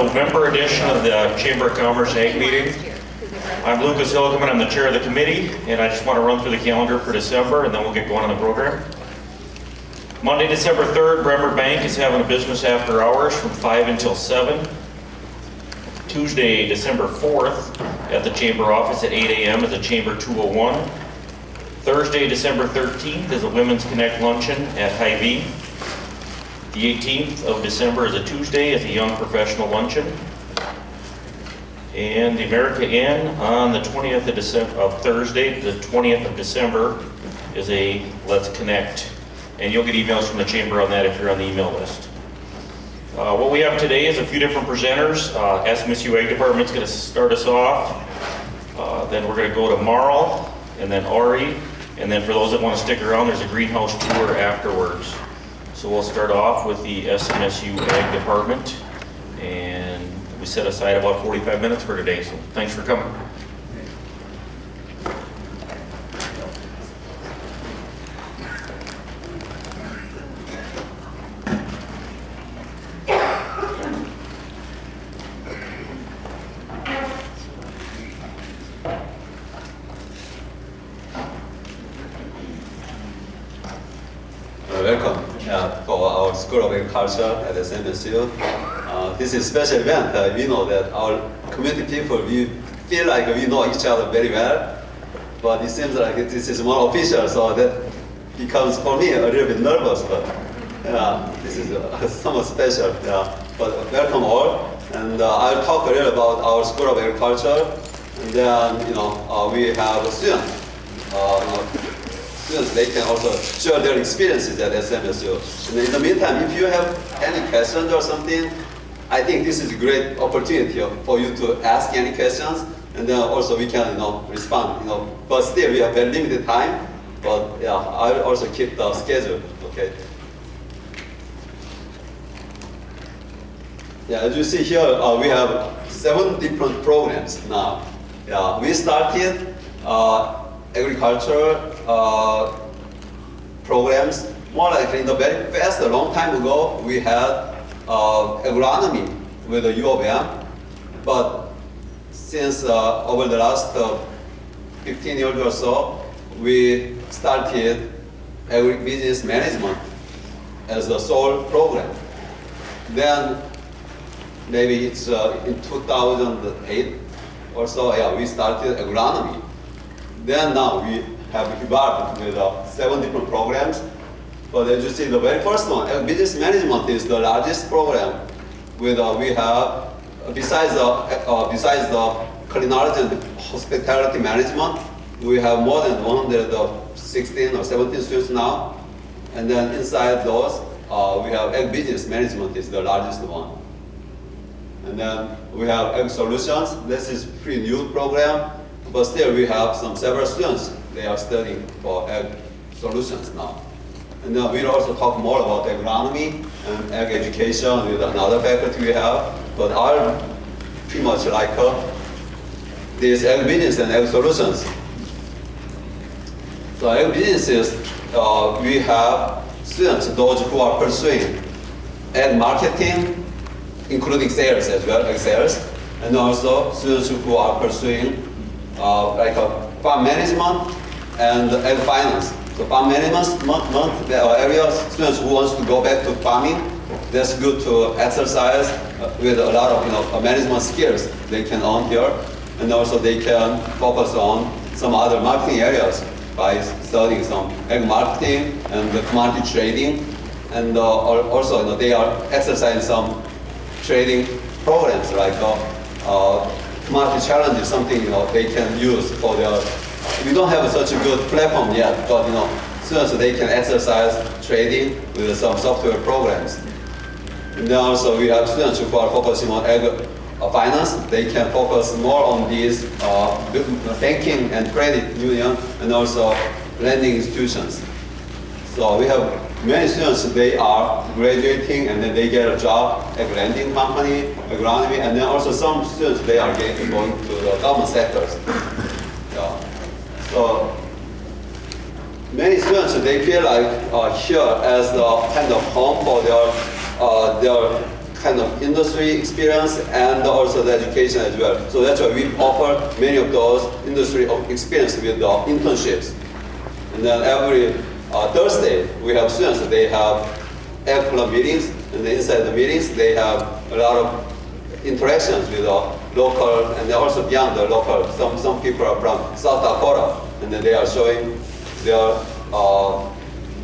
November edition of the Chamber of Commerce Ag meeting. I'm Lucas Hillickman, I'm the chair of the committee, and I just want to run through the calendar for December, and then we'll get going on the program. Monday, December 3rd, Bremer Bank is having a business after hours from 5 until 7. Tuesday, December 4th, at the Chamber office at 8 a.m. is a Chamber 201. Thursday, December 13th is a Women's Connect luncheon at Hy-Vee. The 18th of December is a Tuesday, is a Young Professional luncheon. And the America Inn on the 20th of December, Thursday, the 20th of December, is a Let's Connect. And you'll get emails from the Chamber on that if you're on the email list. What we have today is a few different presenters. SMSU Ag Department's going to start us off. Then we're going to go to Marl, and then Ari, and then for those that want to stick around, there's a greenhouse tour afterwards. So we'll start off with the SMSU Ag Department, and we set aside about 45 minutes for today, so thanks for coming. Welcome for our School of Agriculture at SMSU. This is a special event. We know that our community people, we feel like we know each other very well, but it seems like this is more official, so that becomes for me a little bit nervous, but this is somewhat special. But welcome all, and I'll talk a little about our School of Agriculture, and then we have students. Students, they can also share their experiences at SMSU. And in the meantime, if you have any questions or something, I think this is a great opportunity for you to ask any questions, and then also we can respond. But still, we have very limited time. But yeah, I'll also keep the schedule. Okay. Yeah, as you see here, we have 7 different programs now. Yeah, we started agriculture programs more like in the very fast, a long time ago. We had agronomy with the U of M, but since over the last 15 years or so, we started agribusiness management as the sole program. Then maybe it's in 2008 or so, yeah, we started agronomy. Then now we have evolved with 7 different programs. But as you see, the very first one, business management, is the largest program. With we have besides the culinary and hospitality management, we have more than 116 or 17 students now. And then inside those, we have ag business management is the largest one. And then we have ag solutions. This is pretty new program. But still, we have several students. They are studying for ag solutions now. And then we'll also talk more about agronomy and ag education with another faculty we have. But I pretty much like these ag business and ag solutions. So ag businesses, we have students, those who are pursuing ag marketing, including sales as well, ag sales, and also students who are pursuing like farm management and ag finance. So farm management area, students who wants to go back to farming, that's good to exercise with a lot of management skills they can earn here, and also they can focus on some other marketing areas by studying some ag marketing and commodity trading, and also they are exercising some trading programs like commodity challenge is something they can use for their. We don't have such a good platform yet, but students, they can exercise trading with some software programs. And then also we have students who are focusing on ag finance. They can focus more on these banking and credit union and also lending institutions. So we have many students, they are graduating and then they get a job at lending company, agronomy, and then also some students, they are going to the government sectors. So many students, they feel like here as the kind of home for their kind of industry experience and also the education as well. So that's why we offer many of those industry experience with the internships. And then every Thursday, we have students, they have Ag Club meetings, and inside the meetings, they have a lot of interactions with the local, and also beyond the local. Some people are from South Dakota, and then they are showing their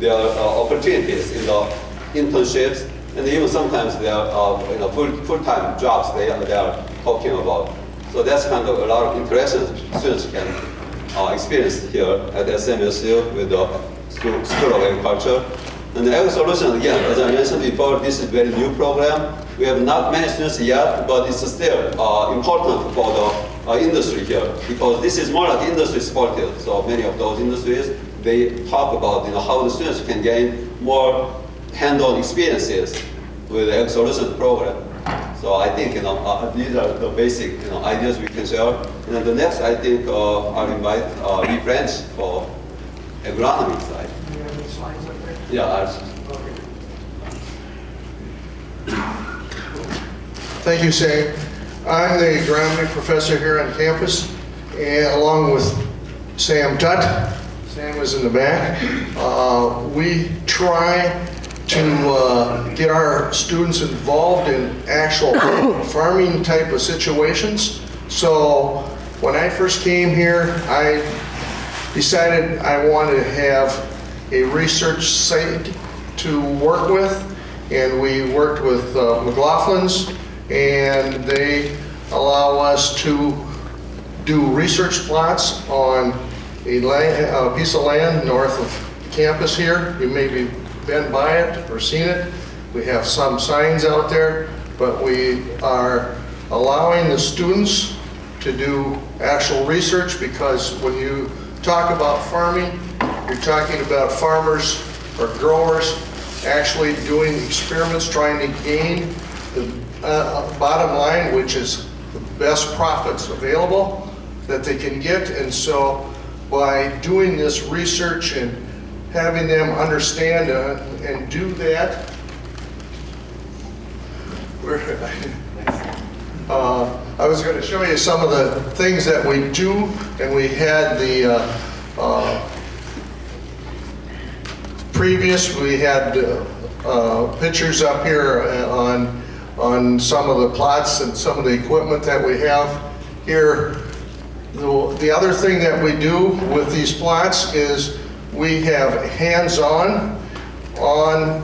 opportunities in the internships, and even sometimes they are full-time jobs they are talking about. So that's kind of a lot of interactions students can experience here at SMSU with the School of Agriculture. And the Agri Solution, again, as I mentioned before, this is a very new program. We have not many students yet, but it's still important for the industry here, because this is more like industry supported. So many of those industries, they talk about how the students can gain more hands-on experiences with the Agri Solutions program. So I think these are the basic ideas we can share. And then the next, I think I'll invite Lee French for agronomy side. Do you have any slides up there? Yeah. Okay. Thank you, Sam. I'm the agronomy professor here on campus, and along with Sam Tutt. Sam is in the back. We try to get our students involved in actual farming type of situations. So when I first came here, I decided I wanted to have a research site to work with, and we worked with McLaughlin's, and they allow us to do research plots on a piece of land north of campus here. You may be been by it or seen it. We have some signs out there, but we are allowing the students to do actual research, because when you talk about farming, you're talking about farmers or growers actually doing experiments, trying to gain the bottom line, which is the best profits available that they can get. And so by doing this research and having them understand and do that, I was going to show you some of the things that we do, and we had the we had pictures up here on some of the plots and some of the equipment that we have here. The other thing that we do with these plots is we have hands-on on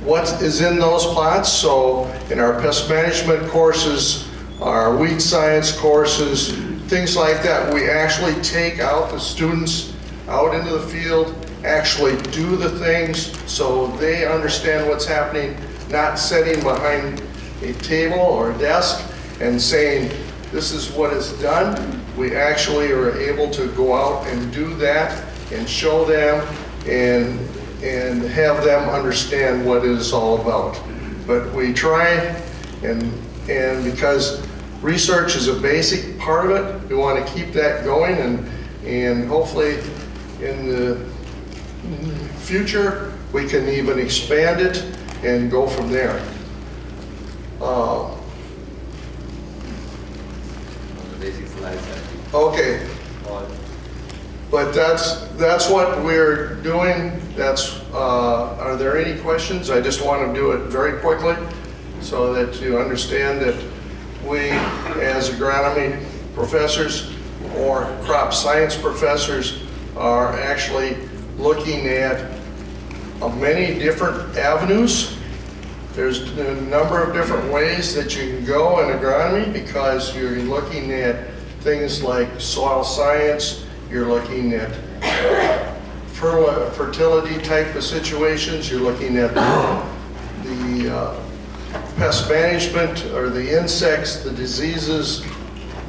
what is in those plots. So in our pest management courses, our weed science courses, things like that, we actually take out the students out into the field, actually do the things so they understand what's happening, not sitting behind a table or a desk and saying, this is what is done. We actually are able to go out and do that and show them and have them understand what it is all about. But we try, and because research is a basic part of it, we want to keep that going, and hopefully in the future we can even expand it and go from there. Basic slides, I think. Okay. But that's what we're doing. Are there any questions? I just want to do it very quickly so that you understand that we, as agronomy professors or crop science professors, are actually looking at many different avenues. There's a number of different ways that you can go in agronomy, because you're looking at things like soil science, you're looking at fertility type of situations, you're looking at the pest management or the insects, the diseases,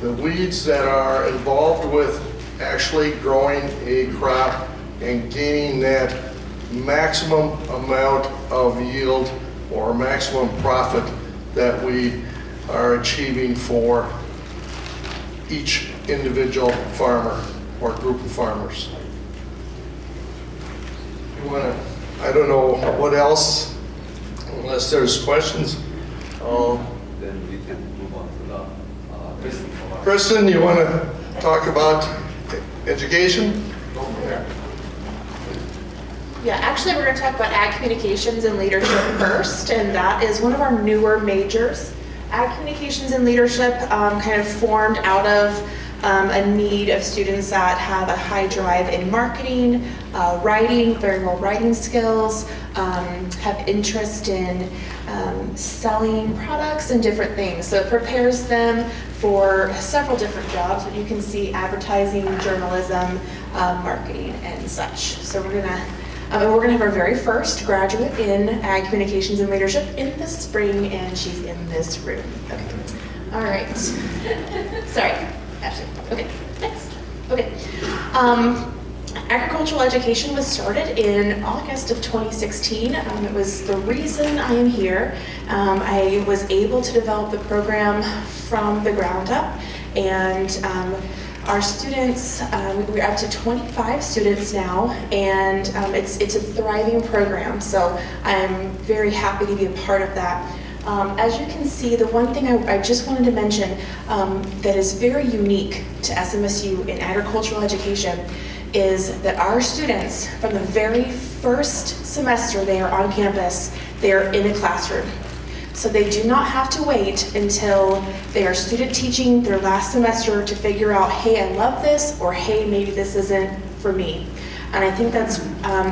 the weeds that are involved with actually growing a crop and gaining that maximum amount of yield or maximum profit that we are achieving for each individual farmer or group of farmers. You want to, I don't know what else, unless there's questions. Then we can move on to the Kristen. Kristen, you want to talk about education? Yeah, actually, we're going to talk about ag communications and leadership first, and that is one of our newer majors. Ag communications and leadership kind of formed out of a need of students that have a high drive in marketing, writing, very well writing skills, have interest in selling products and different things. So it prepares them for several different jobs, but you can see advertising, journalism, marketing, and such. So we're gonna have our very first graduate in ag communications and leadership in the spring, and she's in this room. Okay. All right. Sorry, Ashley. Okay, next. Okay. Agricultural education was started in August of 2016. It was the reason I am here. I was able to develop the program from the ground up, and our students, we're up to 25 students now, and it's a thriving program, so I'm very happy to be a part of that. As you can see, the one thing I just wanted to mention that is very unique to SMSU in agricultural education is that our students, from the very first semester they are on campus, they are in a classroom. So they do not have to wait until they are student teaching their last semester to figure out, hey, I love this, or hey, maybe this isn't for me. And I think that's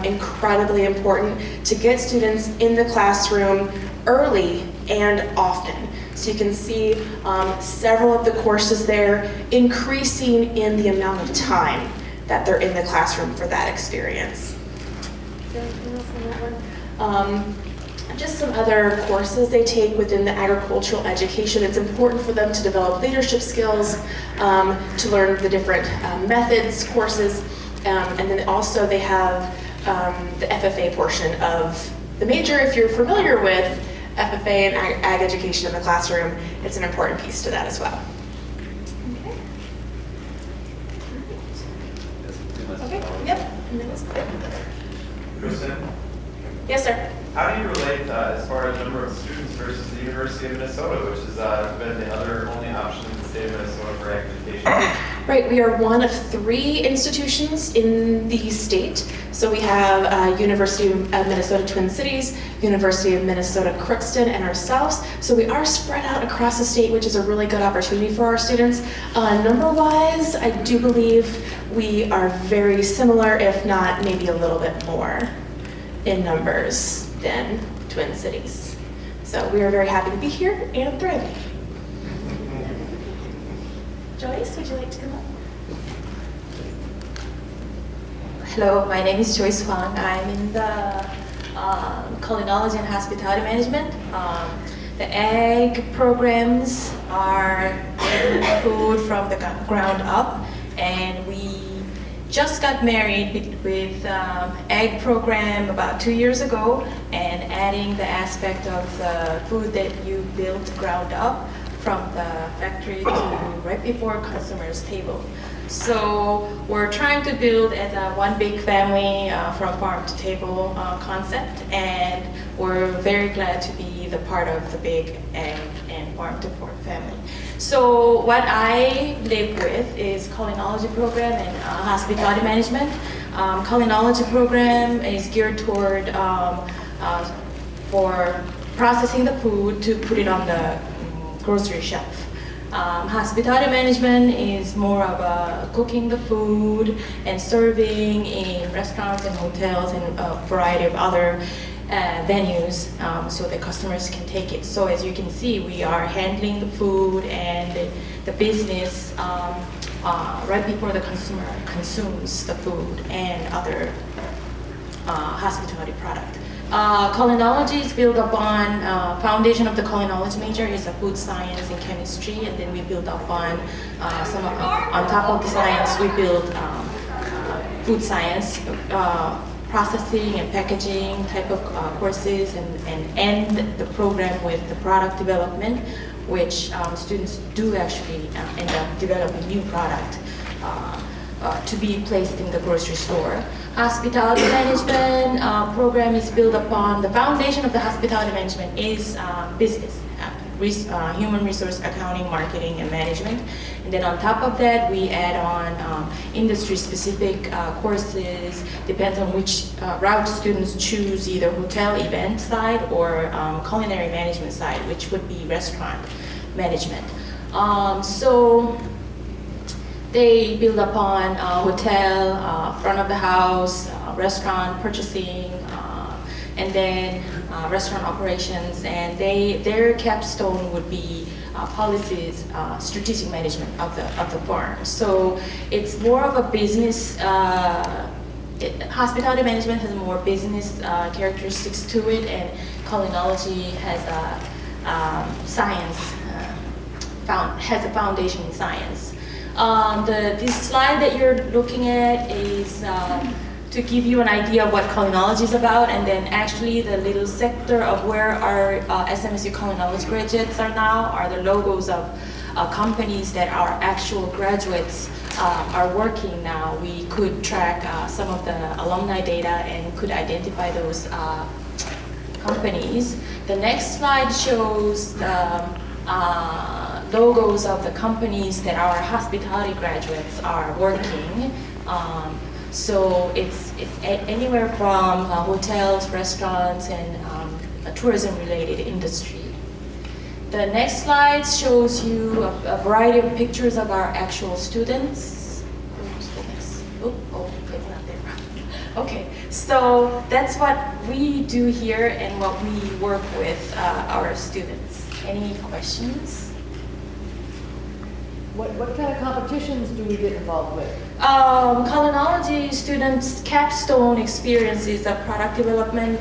incredibly important to get students in the classroom early and often. So you can see several of the courses there increasing in the amount of time that they're in the classroom for that experience. Is there anything else on that one? Just some other courses they take within the agricultural education. It's important for them to develop leadership skills, to learn the different methods, courses, and then also they have the FFA portion of the major. If you're familiar with FFA and ag education in the classroom, it's an important piece to that as well. Okay. Okay. Yep. And then it's good. Kristen, Yes, sir. how do you relate as far as number of students versus the University of Minnesota, which has been the other only option in the state of Minnesota for ag education? Right, we are one of 3 institutions in the state. So we have University of Minnesota Twin Cities, University of Minnesota Crookston, and ourselves. So we are spread out across the state, which is a really good opportunity for our students. Number-wise, I do believe we are very similar, if not maybe a little bit more in numbers than Twin Cities. So we are very happy to be here and thriving. Joyce, would you like to come up? Hello, my name is Joyce Huang. I'm in the culinology and hospitality management. The ag programs are food from the ground up, and we just got married with ag program about 2 years ago, and adding the aspect of the food that you build ground up from the factory to right before customers' table. So we're trying to build as a one big family from farm to table concept, and we're very glad to be the part of the big ag and farm to fork family. So what I live with is culinology program and hospitality management. Culinology program is geared toward for processing the food to put it on the grocery shelf. Hospitality management is more of cooking the food and serving in restaurants and hotels and a variety of other venues so that customers can take it. So as you can see, we are handling the food and the business right before the consumer consumes the food and other hospitality product. Culinology is built upon, foundation of the culinology major is a food science and chemistry, and then we build upon on top of the science, we build food science, processing and packaging type of courses, and end the program with the product development, which students do actually end up developing new product to be placed in the grocery store. Hospitality management program is built upon, the foundation of the hospitality management is business. human resource accounting, marketing, and management. And then on top of that, we add on industry-specific courses, depends on which route students choose, either hotel event side or culinary management side, which would be restaurant management. So they build upon hotel, front of the house, restaurant purchasing, and then restaurant operations, and their capstone would be policies, strategic management of the firm. So it's more of a business. Hospitality management has more business characteristics to it, and culinology has a science. Has a foundation in science. This slide that you're looking at is to give you an idea of what culinology is about, and then actually the little sector of where our SMSU culinology graduates are now are the logos of companies that our actual graduates are working now. We could track some of the alumni data and could identify those companies. The next slide shows the logos of the companies that our hospitality graduates are working. So it's anywhere from hotels, restaurants, and a tourism-related industry. The next slide shows you a variety of pictures of our actual students. Oh, it's not there. Okay, so that's what we do here and what we work with our students. Any questions? What kind of competitions do we get involved with? Culinology students' capstone experience is a product development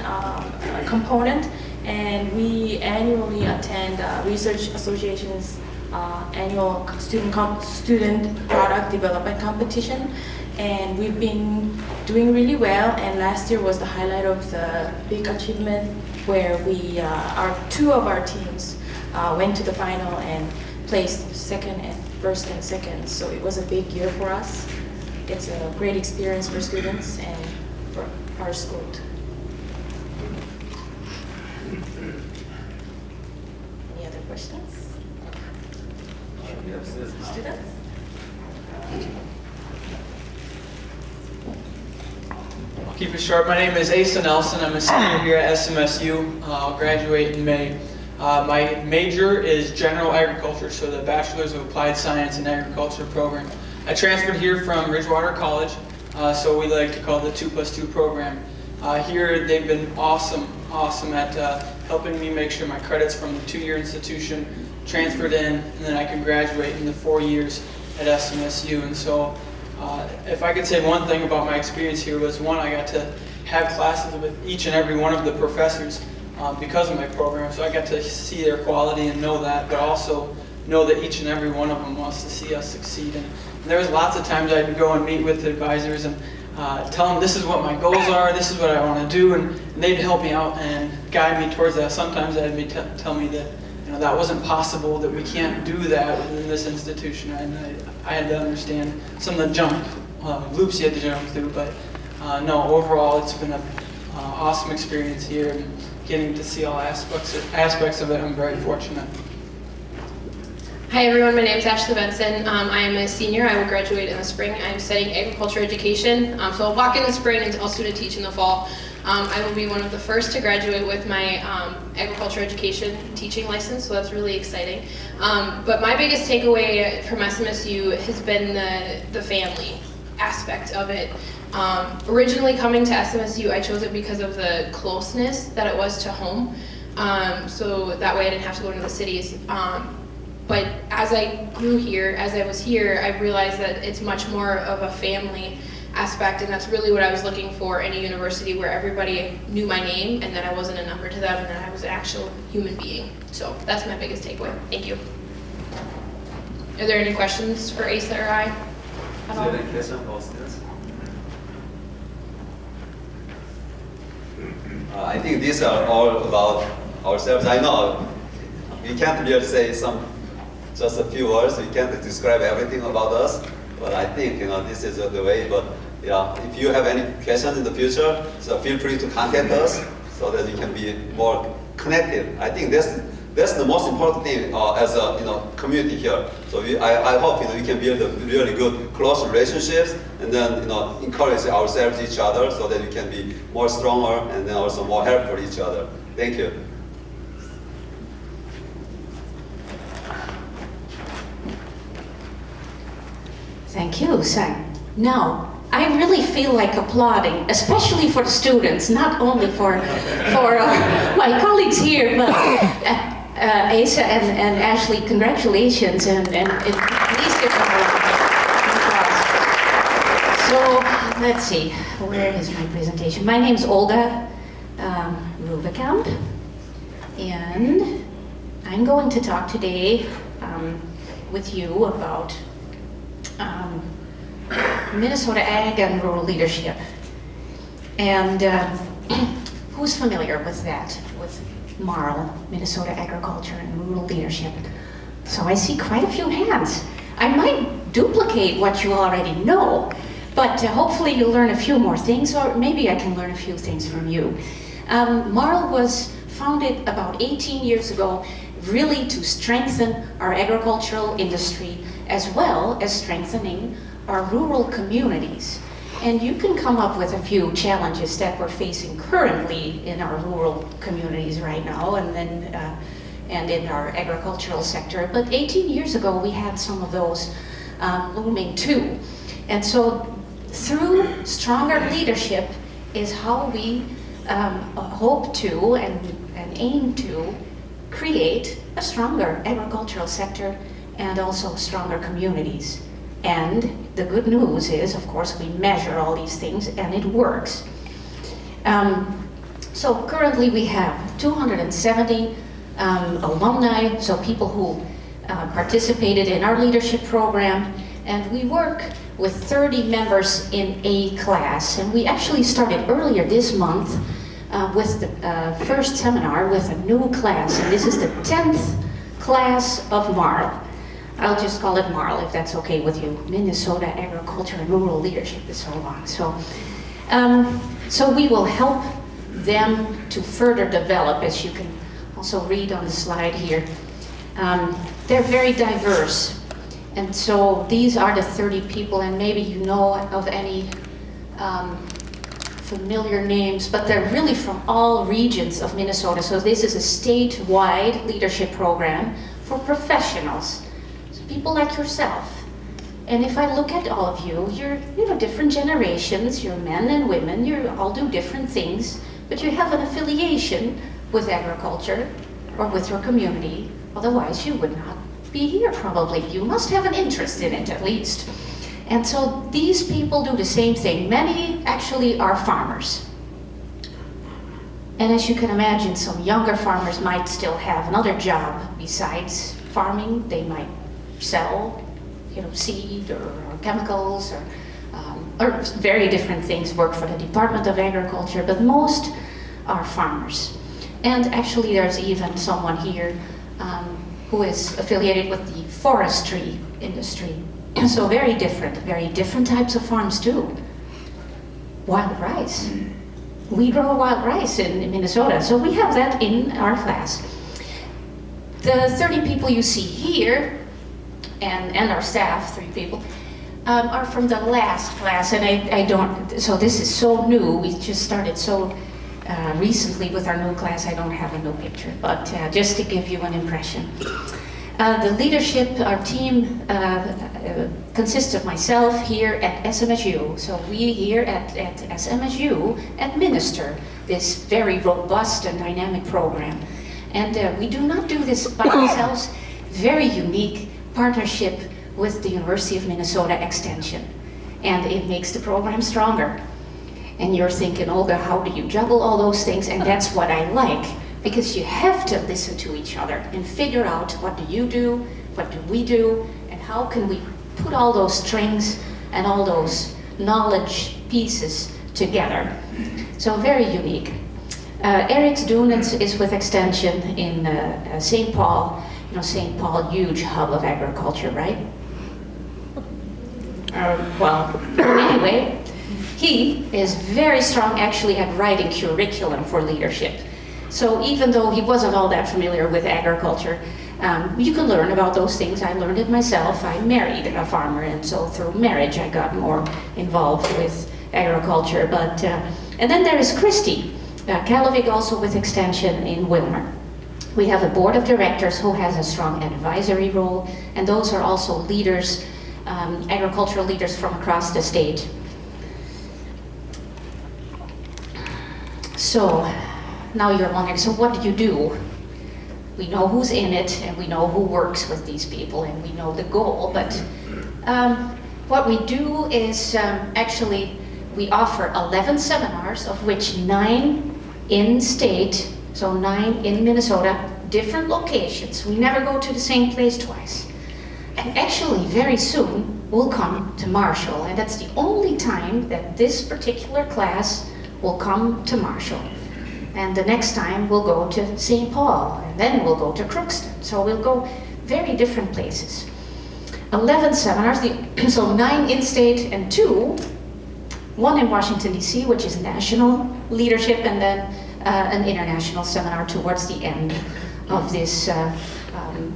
component, and we annually attend Research Association's annual student product development competition, and we've been doing really well. And last year was the highlight of the big achievement, where we two of our teams went to the final and placed first and second. So it was a big year for us. It's a great experience for students and for our school too. Any other questions? Students? I'll keep it short. My name is Asa Nelson. I'm a senior here at SMSU. I'll graduate in May. My major is general agriculture, so the Bachelor's of Applied Science in Agriculture program. I transferred here from Ridgewater College, so we like to call it the 2+2 program. Here they've been awesome at helping me make sure my credits from the 2-year institution transferred in, and then I can graduate in the 4 years at SMSU. And so if I could say one thing about my experience here was, one, I got to have classes with each and every one of the professors because of my program, so I got to see their quality and know that, but also know that each and every one of them wants to see us succeed. And there was lots of times I'd go and meet with advisors and tell them this is what my goals are, this is what I want to do, and they'd help me out and guide me towards that. Sometimes they'd tell me that that wasn't possible, that we can't do that within this institution, and I had to understand some of the loops you had to jump through. But no, overall it's been an awesome experience here, and getting to see all aspects of it. I'm very fortunate. Hi everyone, my name is Ashley Benson. I am a senior. I will graduate in the spring. I am studying agriculture education. So I'll walk in the spring and I'll student teach in the fall. I will be one of the first to graduate with my agriculture education teaching license, so that's really exciting. But my biggest takeaway from SMSU has been the family aspect of it. Originally coming to SMSU, I chose it because of the closeness that it was to home. So that way I didn't have to go to the cities. But as I grew here, as I was here, I realized that it's much more of a family aspect, and that's really what I was looking for in a university where everybody knew my name and that I wasn't a number to them and that I was an actual human being. So that's my biggest takeaway. Thank you. Are there any questions for Asa or I? Is there any question for students? I think these are all about ourselves. I know we can't really say just a few words. We can't describe everything about us, but I think this is the way. But yeah, if you have any questions in the future, so feel free to contact us so that we can be more connected. I think that's That's the most important thing as a community here. So I hope we can build a really good close relationships and then encourage ourselves each other so that we can be more stronger and then also more helpful to each other. Thank you. Thank you, Sang. Now, I really feel like applauding, especially for the students, not only for my colleagues here, but Asa and Ashley, congratulations, and please give them a round of applause. So, let's see, where is my presentation? My name is Olga Rubekamp, and I'm going to talk today with you about Minnesota Ag and Rural Leadership. And who's familiar with that, with MARL, Minnesota Agriculture and Rural Leadership? So I see quite a few hands. I might duplicate what you already know, but hopefully you'll learn a few more things, or maybe I can learn a few things from you. MARL was founded about 18 years ago, really to strengthen our agricultural industry as well as strengthening our rural communities. And you can come up with a few challenges that we're facing currently in our rural communities right now and in our agricultural sector. But 18 years ago, we had some of those looming too. And so through stronger leadership is how we hope to and aim to create a stronger agricultural sector and also stronger communities. And the good news is, of course, we measure all these things and it works. So currently we have 270 alumni, so people who participated in our leadership program, and we work with 30 members in a class. And we actually started earlier this month with the first seminar with a new class, and this is the 10th class of MARL. I'll just call it MARL if that's okay with you. Minnesota Agriculture and Rural Leadership is so long. So we will help them to further develop, as you can also read on the slide here. They're very diverse. And so these are the 30 people, and maybe you know of any familiar names, but they're really from all regions of Minnesota. So this is a statewide leadership program for professionals. People like yourself. And if I look at all of you, you're different generations, you're men and women, you all do different things, but you have an affiliation with agriculture or with your community, otherwise you would not be here probably. You must have an interest in it at least. And so these people do the same thing. Many actually are farmers. And as you can imagine, some younger farmers might still have another job besides farming. They might sell, seed or chemicals or very different things, work for the Department of Agriculture, but most are farmers. And actually there's even someone here who is affiliated with the forestry industry. So very different types of farms too. Wild rice. We grow wild rice in Minnesota, so we have that in our class. The 30 people you see here and our staff, 3 people, are from the last class, and I don't, so this is so new, we just started so recently with our new class, I don't have a new picture, but just to give you an impression. The leadership, our team consists of myself here at SMSU, so we here at SMSU administer this very robust and dynamic program. And we do not do this by ourselves, very unique partnership with the University of Minnesota Extension, and it makes the program stronger. And you're thinking, Olga, how do you juggle all those things? And that's what I like, because you have to listen to each other and figure out what do you do, what do we do, and how can we put all those strings and all those knowledge pieces together. So very unique. Eric Doonens is with Extension in St. Paul. St. Paul, huge hub of agriculture, right? Well, anyway, he is very strong actually at writing curriculum for leadership. So even though he wasn't all that familiar with agriculture, you can learn about those things. I learned it myself. I married a farmer, and so through marriage I got more involved with agriculture. And then there is Christy Kalovig, also with Extension in Wilmer. We have a board of directors who has a strong advisory role, and those are also leaders, agricultural leaders from across the state. So now you're wondering, so what do you do? We know who's in it, and we know who works with these people, and we know the goal, but what we do is actually we offer 11 seminars, of which 9 in-state, so 9 in Minnesota, different locations. We never go to the same place twice. And actually, very soon, we'll come to Marshall, and that's the only time that this particular class will come to Marshall. And the next time we'll go to St. Paul, and then we'll go to Crookston. So we'll go very different places. 11 seminars, so 9 in-state and 2, 1 in Washington, D.C., which is national leadership, and then an international seminar towards the end of this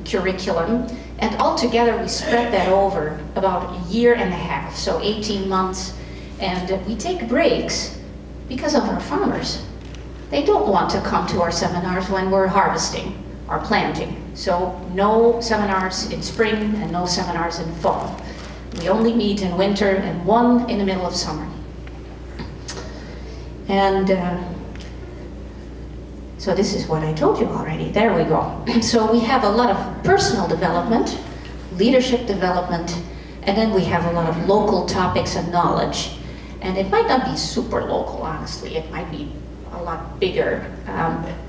curriculum. And altogether we spread that over about a year and a half, so 18 months. And we take breaks because of our farmers. They don't want to come to our seminars when we're harvesting or planting. So no seminars in spring and no seminars in fall. We only meet in winter and 1 in the middle of summer. And so this is what I told you already. There we go. So we have a lot of personal development, leadership development, and then we have a lot of local topics and knowledge. And it might not be super local, honestly. It might be a lot bigger.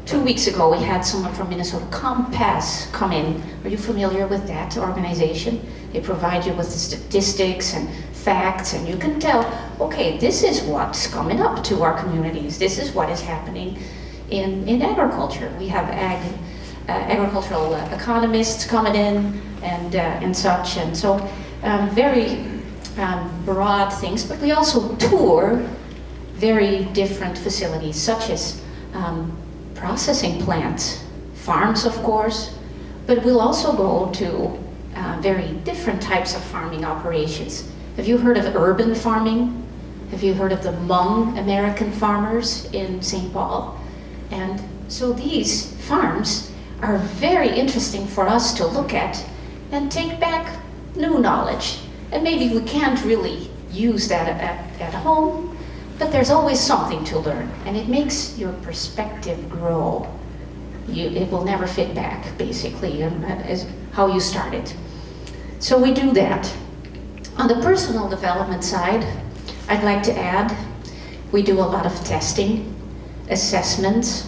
2 weeks ago, we had someone from Minnesota Compass come in. Are you familiar with that organization? They provide you with statistics and facts, and you can tell, okay, this is what's coming up to our communities. This is what is happening in agriculture. We have agricultural economists coming in and such, and so very broad things, but we also tour very different facilities, such as processing plants, farms, of course, but we'll also go to very different types of farming operations. Have you heard of urban farming? Have you heard of the Hmong American farmers in St. Paul? And so these farms are very interesting for us to look at and take back new knowledge. And maybe we can't really use that at home, but there's always something to learn, and it makes your perspective grow. It will never fit back, basically, as how you started. So we do that. On the personal development side, I'd like to add, we do a lot of testing, assessments.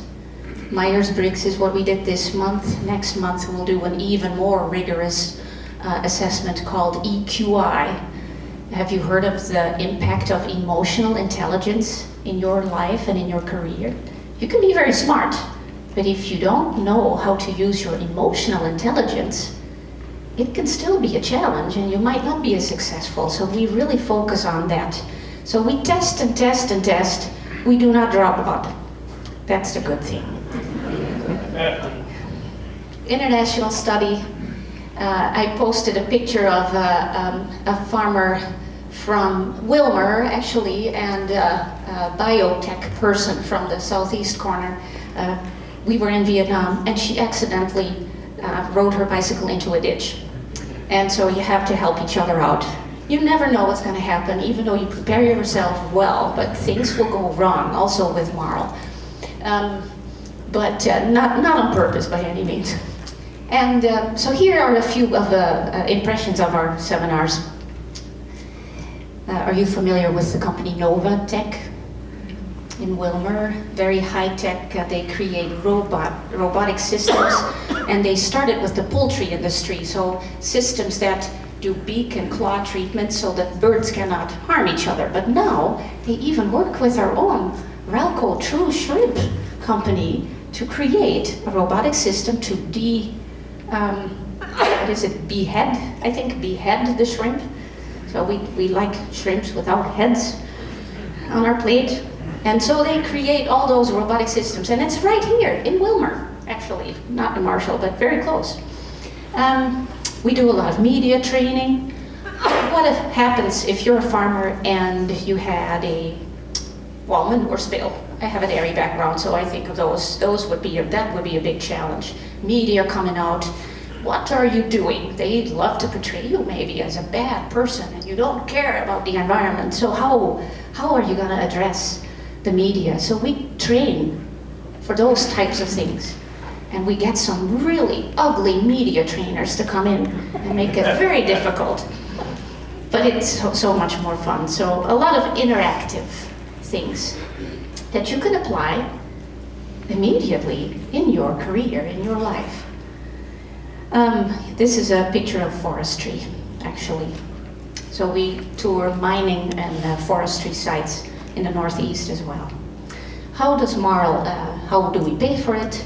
Myers-Briggs is what we did this month. Next month we'll do an even more rigorous assessment called EQI. Have you heard of the impact of emotional intelligence in your life and in your career? You can be very smart, but if you don't know how to use your emotional intelligence, it can still be a challenge and you might not be as successful. So we really focus on that. So we test and test and test. We do not drop blood. That's the good thing. International study. I posted a picture of a farmer from Wilmer, actually, and a biotech person from the southeast corner. We were in Vietnam, and she accidentally rode her bicycle into a ditch. And so you have to help each other out. You never know what's going to happen, even though you prepare yourself well, but things will go wrong, also with Marl. But not on purpose by any means. And so here are a few of the impressions of our seminars. Are you familiar with the company Nova Tech in Wilmer? Very high tech. They create robotic systems, and they started with the poultry industry. So systems that do beak and claw treatment so that birds cannot harm each other. But now they even work with our own Ralco True Shrimp company to create a robotic system to behead the shrimp. So we like shrimps without heads on our plate. And so they create all those robotic systems, and it's right here in Wilmer, actually, not in Marshall, but very close. We do a lot of media training. What happens if you're a farmer and you had a manure spill? I have a dairy background, so I think of those. That would be a big challenge. Media coming out. What are you doing? They'd love to portray you maybe as a bad person, and you don't care about the environment. So how are you going to address the media? So we train for those types of things. And we get some really ugly media trainers to come in and make it very difficult. But it's so much more fun. So a lot of interactive things that you can apply immediately in your career, in your life. This is a picture of forestry, actually. So we tour mining and forestry sites in the Northeast as well. How does Marl, how do we pay for it?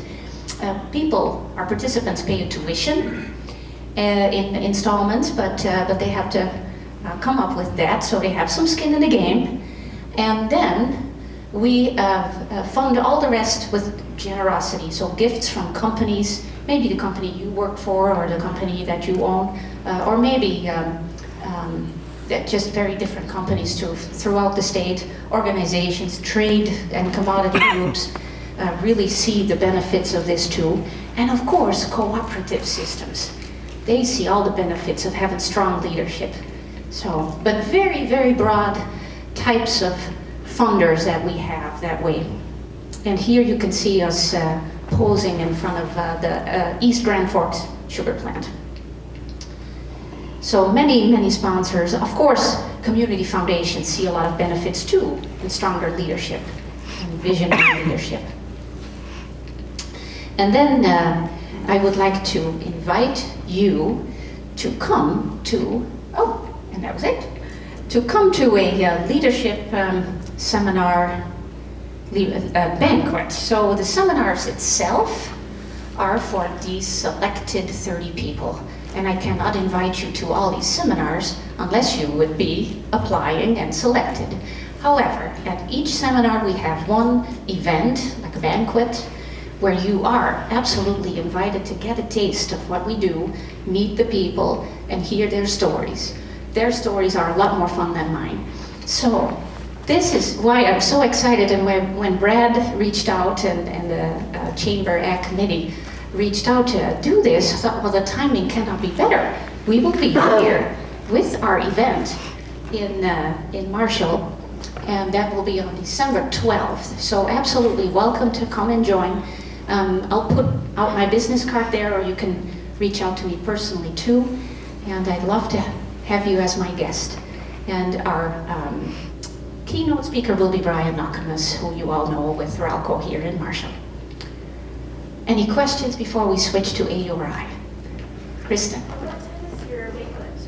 Our participants pay a tuition in installments, but they have to come up with that, so they have some skin in the game. And then we fund all the rest with generosity, so gifts from companies, maybe the company you work for or the company that you own, or maybe just very different companies too, throughout the state, organizations, trade and commodity groups. Really see the benefits of this too. And of course, cooperative systems. They see all the benefits of having strong leadership. So, but very, very broad types of funders that we have that way. And here you can see us posing in front of the East Grand Forks sugar plant. So many, many sponsors. Of course, community foundations see a lot of benefits too in stronger leadership and visionary leadership. And then I would like to invite you to come to, and that was it, to come to a leadership seminar banquet. So the seminars itself are for these selected 30 people. And I cannot invite you to all these seminars unless you would be applying and selected. However, at each seminar we have one event, like a banquet, where you are absolutely invited to get a taste of what we do, meet the people, and hear their stories. Their stories are a lot more fun than mine. So this is why I'm so excited, and when Brad reached out and the Chamber Ag Committee reached out to do this, I thought, well, the timing cannot be better. We will be here with our event in Marshall, and that will be on December 12th. So absolutely welcome to come and join. I'll put out my business card there, or you can reach out to me personally too. And I'd love to have you as my guest. And our keynote speaker will be Brian Nakamas, who you all know with Ralco here in Marshall. Any questions before we switch to AURI? Kristen? What time is your banquet?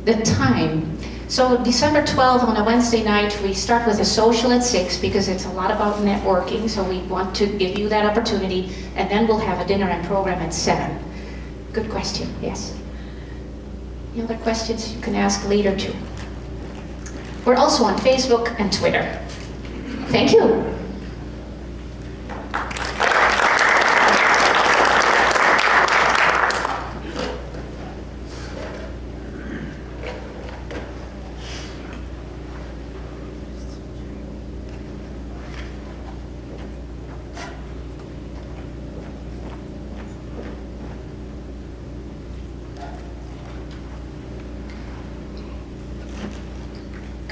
The time. So December 12th on a Wednesday night, we start with a social at 6 because it's a lot about networking, so we want to give you that opportunity, and then we'll have a dinner and program at 7. Good question, yes. Any other questions you can ask later too. We're also on Facebook and Twitter. Thank you.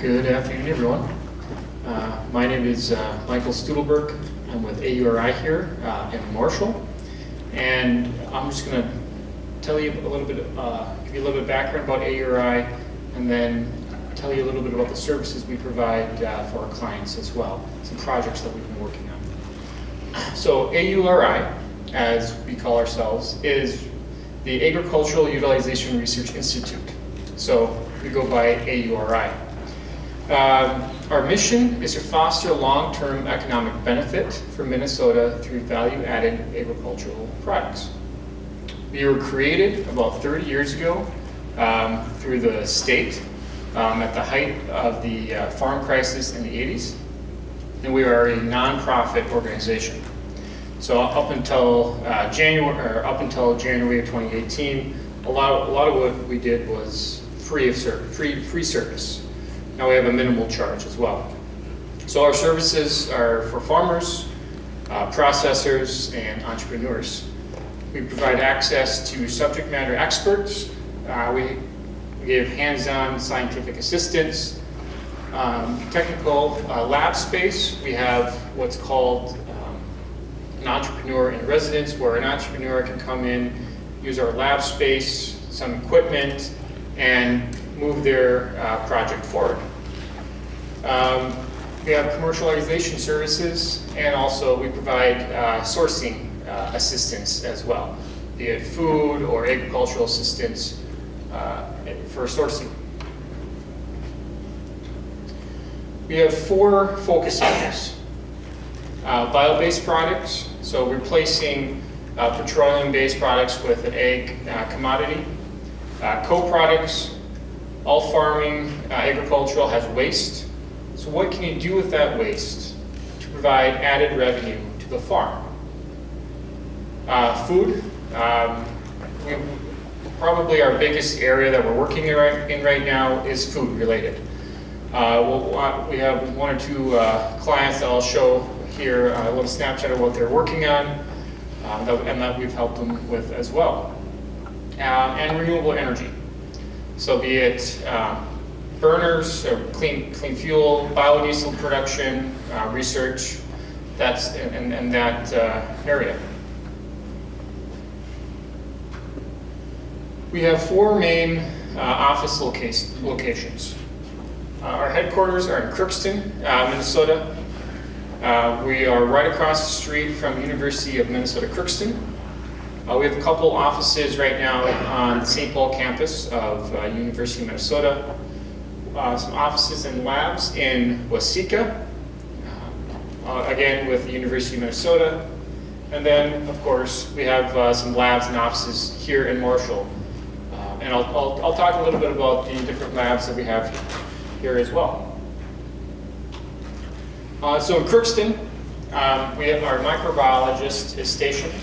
Good afternoon, everyone. My name is Michael Studelberg. I'm with AURI here in Marshall, and I'm just going to tell you a little bit, give you a little bit of background about AURI, and then tell you a little bit about the services we provide for our clients as well, some projects that we've been working on. So AURI, as we call ourselves, is the Agricultural Utilization Research Institute. So we go by AURI. Our mission is to foster long-term economic benefit for Minnesota through value-added agricultural products. We were created about 30 years ago through the state at the height of the farm crisis in the 80s. and we are a nonprofit organization. So up until January of 2018, a lot of what we did was free service. Now we have a minimal charge as well. So our services are for farmers, processors, and entrepreneurs. We provide access to subject matter experts. We give hands-on scientific assistance, technical lab space. We have what's called an entrepreneur in residence, where an entrepreneur can come in, use our lab space, some equipment, and move their project forward. We have commercialization services, and also we provide sourcing assistance as well, be it food or agricultural assistance for sourcing. We have 4 focus areas. Bio-based products, so replacing petroleum-based products with an egg commodity. Co-products, all farming, agricultural has waste. So what can you do with that waste to provide added revenue to the farm? Food, probably our biggest area that we're working in right now is food related. We have 1 or 2 clients that I'll show here a little snapshot of what they're working on, and that we've helped them with as well. And renewable energy. So be it burners, or clean fuel, biodiesel production, research, that's in that area. We have 4 main office locations. Our headquarters are in Crookston, Minnesota. We are right across the street from University of Minnesota Crookston. We have a couple offices right now on the St. Paul campus of University of Minnesota. Some offices and labs in Waseca, again with the University of Minnesota. And then, of course, we have some labs and offices here in Marshall. And I'll talk a little bit about the different labs that we have here as well. So in Crookston, we have our microbiologist is stationed,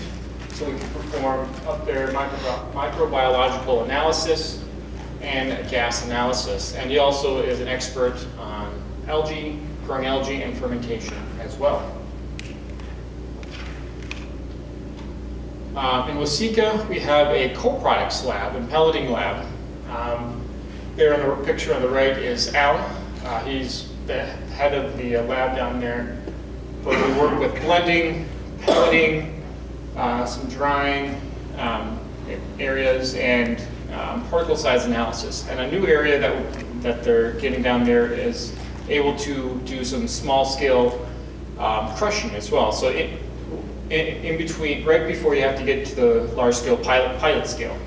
so we can perform up there microbiological analysis and gas analysis. And he also is an expert on algae, growing algae, and fermentation as well. In Waseca, we have a co-products lab and pelleting lab. There in the picture on the right is Al. He's the head of the lab down there. But we work with blending, pelleting, some drying areas, and particle size analysis. And a new area that they're getting down there is able to do some small scale crushing as well. So in between, right before you have to get to the large scale pilot scale.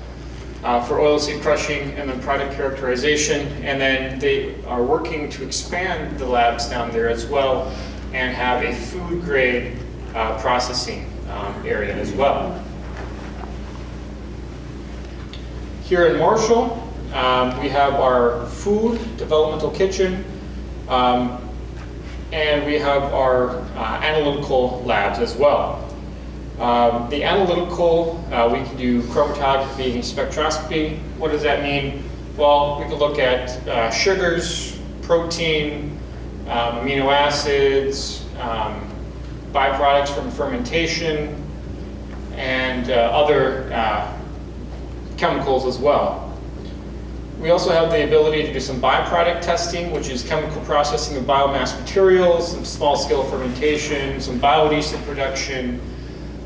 For oilseed crushing and then product characterization, and then they are working to expand the labs down there as well and have a food grade processing area as well. Here in Marshall, we have our food developmental kitchen, and we have our analytical labs as well. The analytical, we can do chromatography and spectroscopy. What does that mean? Well, we can look at sugars, protein, amino acids, byproducts from fermentation, and other chemicals as well. We also have the ability to do some byproduct testing, which is chemical processing of biomass materials, some small-scale fermentation, some biodiesel production,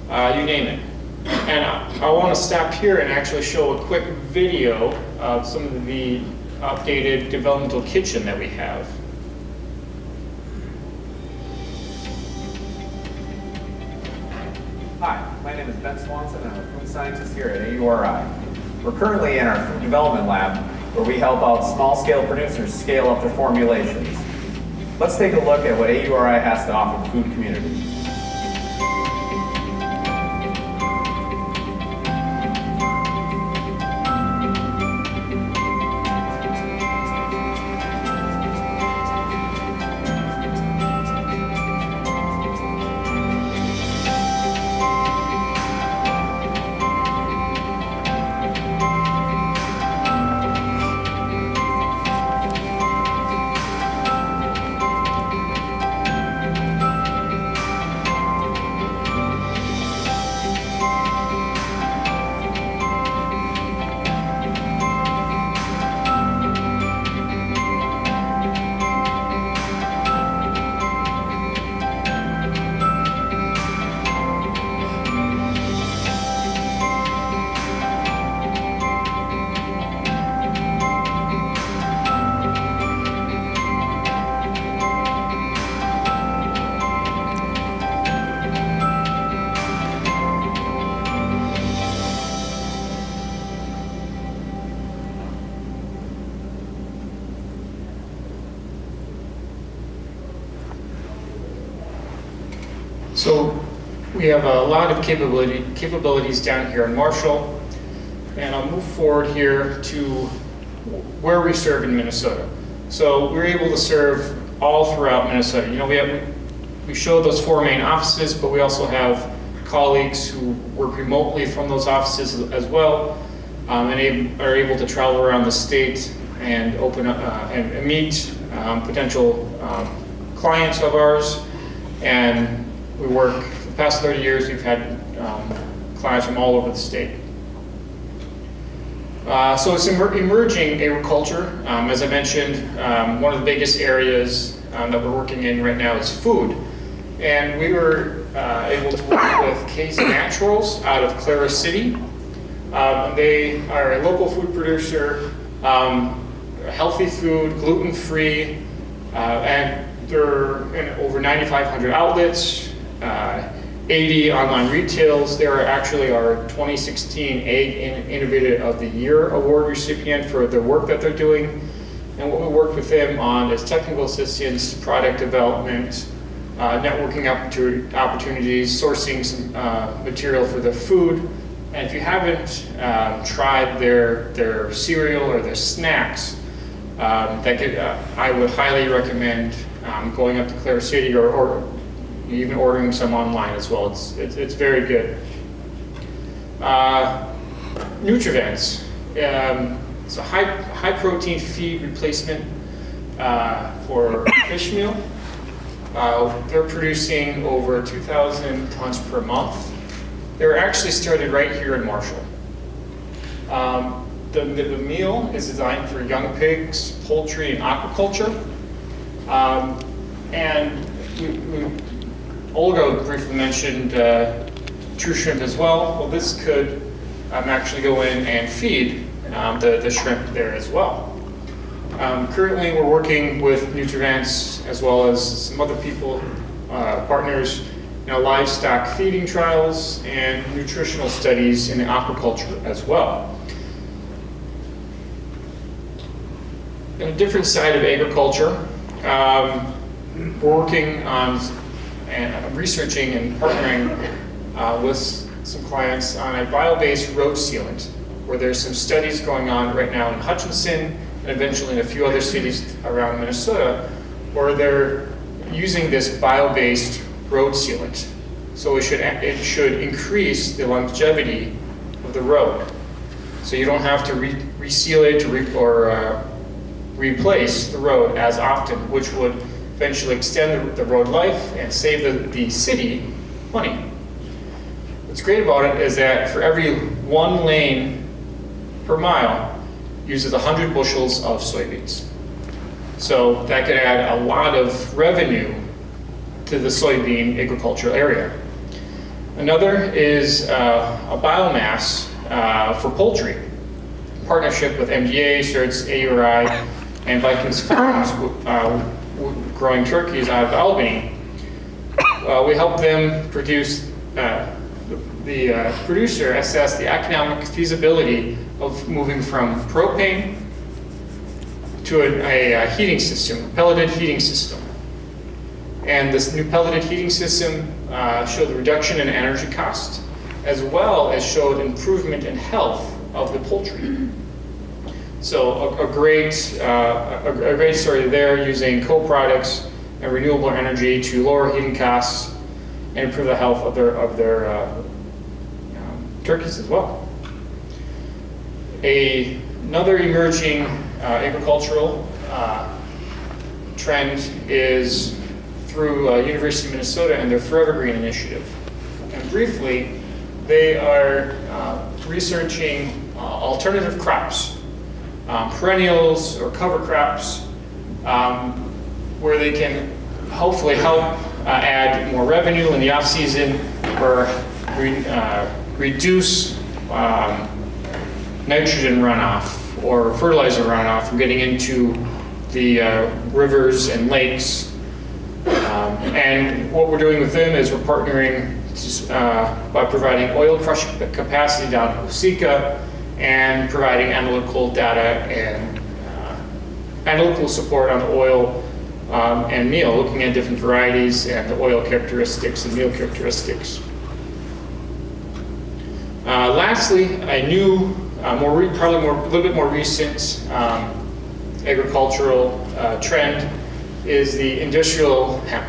you name it. And I want to stop here and actually show a quick video of some of the updated developmental kitchen that we have. Hi, my name is Ben Swanson, and I'm a food scientist here at AURI. We're currently in our food development lab, where we help out small-scale producers scale up their formulations. Let's take a look at what AURI has to offer the food community. So we have a lot of capabilities down here in Marshall, and I'll move forward here to where we serve in Minnesota. So we're able to serve all throughout Minnesota. You know, we show those 4 main offices, but we also have colleagues who work remotely from those offices as well, and are able to travel around the state and open up and meet potential clients of ours. And we work, for the past 30 years, we've had clients from all over the state. So it's emerging agriculture. As I mentioned, one of the biggest areas that we're working in right now is food. And we were able to work with Case Naturals out of Clara City. They are a local food producer, healthy food, gluten-free, and they're in over 9,500 outlets, 80 online retails. They are actually our 2016 Ag Innovator of the Year award recipient for the work that they're doing. And what we work with them on is technical assistance, product development, networking opportunities, sourcing some material for the food. And if you haven't tried their cereal or their snacks, I would highly recommend going up to Clara City or even ordering some online as well. It's very good. Nutrivents. It's a high protein feed replacement for fish meal. They're producing over 2,000 tons per month. They were actually started right here in Marshall. The meal is designed for young pigs, poultry, and aquaculture. And Olga briefly mentioned true shrimp as well. Well, this could actually go in and feed the shrimp there as well. Currently, we're working with Nutrivants as well as some other people, partners, livestock feeding trials and nutritional studies in aquaculture as well. On a different side of agriculture, we're working on and researching and partnering with some clients on a bio-based road sealant, where there's some studies going on right now in Hutchinson and eventually in a few other cities around Minnesota, where they're using this bio-based road sealant. So it should increase the longevity of the road. So you don't have to reseal it or replace the road as often, which would eventually extend the road life and save the city money. What's great about it is that for every 1 lane per mile uses 100 bushels of soybeans. So that could add a lot of revenue to the soybean agricultural area. Another is a biomass for poultry. Partnership with MDA, CERTS, AURI, and Vikings Farms, growing turkeys out of Albany. We help them produce, the producer assess the economic feasibility of moving from propane to a heating system, a pelleted heating system. And this new pelleted heating system showed the reduction in energy cost, as well as showed improvement in health of the poultry. So a great story there, using co-products and renewable energy to lower heating costs and improve the health of their turkeys as well. Another emerging agricultural trend is through University of Minnesota and their Forever Green initiative. And briefly, they are researching alternative crops, perennials or cover crops, where they can hopefully help add more revenue in the off season or reduce nitrogen runoff or fertilizer runoff from getting into the rivers and lakes. And what we're doing with them is we're partnering by providing oil crushing capacity down in Osika and providing analytical data and analytical support on oil and meal, looking at different varieties and the oil characteristics and meal characteristics. Lastly, a new, a little bit more recent agricultural trend is the industrial hemp.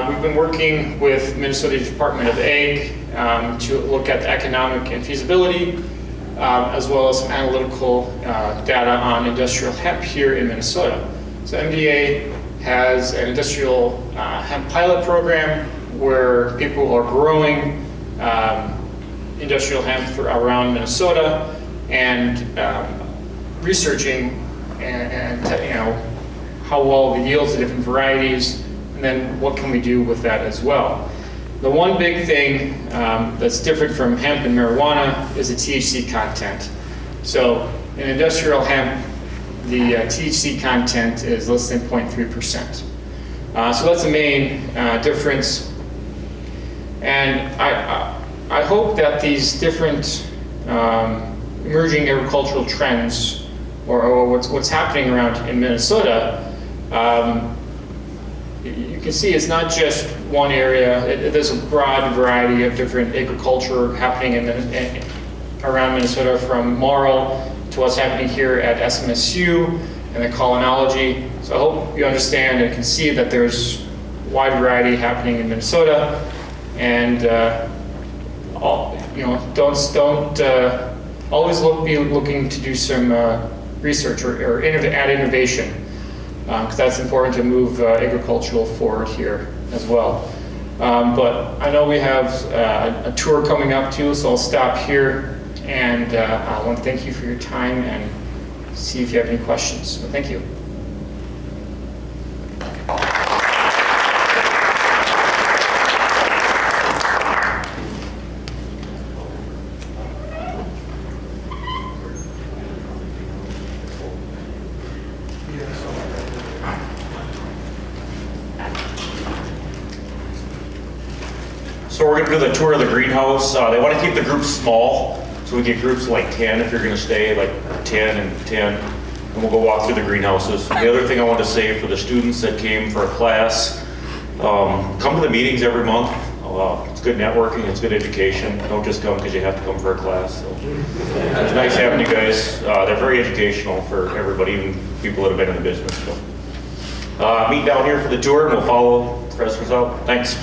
We've been working with Minnesota Department of Ag to look at the economic and feasibility, as well as some analytical data on industrial hemp here in Minnesota. So MDA has an industrial hemp pilot program where people are growing industrial hemp around Minnesota and researching and how well the yields of different varieties, and then what can we do with that as well. The one big thing that's different from hemp and marijuana is the THC content. So in industrial hemp, the THC content is less than 0.3%. So that's the main difference. And I hope that these different emerging agricultural trends, or what's happening around in Minnesota, you can see it's not just one area. There's a broad variety of different agriculture happening around Minnesota, from marl to what's happening here at SMSU and the culinology. So I hope you understand and can see that there's a wide variety happening in Minnesota, and don't always be looking to do some research or add innovation, because that's important to move agricultural forward here as well. But I know we have a tour coming up too, so I'll stop here, and I want to thank you for your time and see if you have any questions. So thank you. So we're going to do the tour of the greenhouse. They want to keep the groups small, so we get groups of like 10 if you're going to stay, like 10 and 10, and we'll go walk through the greenhouses. The other thing I want to say for the students that came for a class, come to the meetings every month. It's good networking, it's good education. Don't just come because you have to come for a class. So it's nice having you guys. They're very educational for everybody, even people that have been in the business. So meet down here for the tour, and we'll follow professors out. Thanks.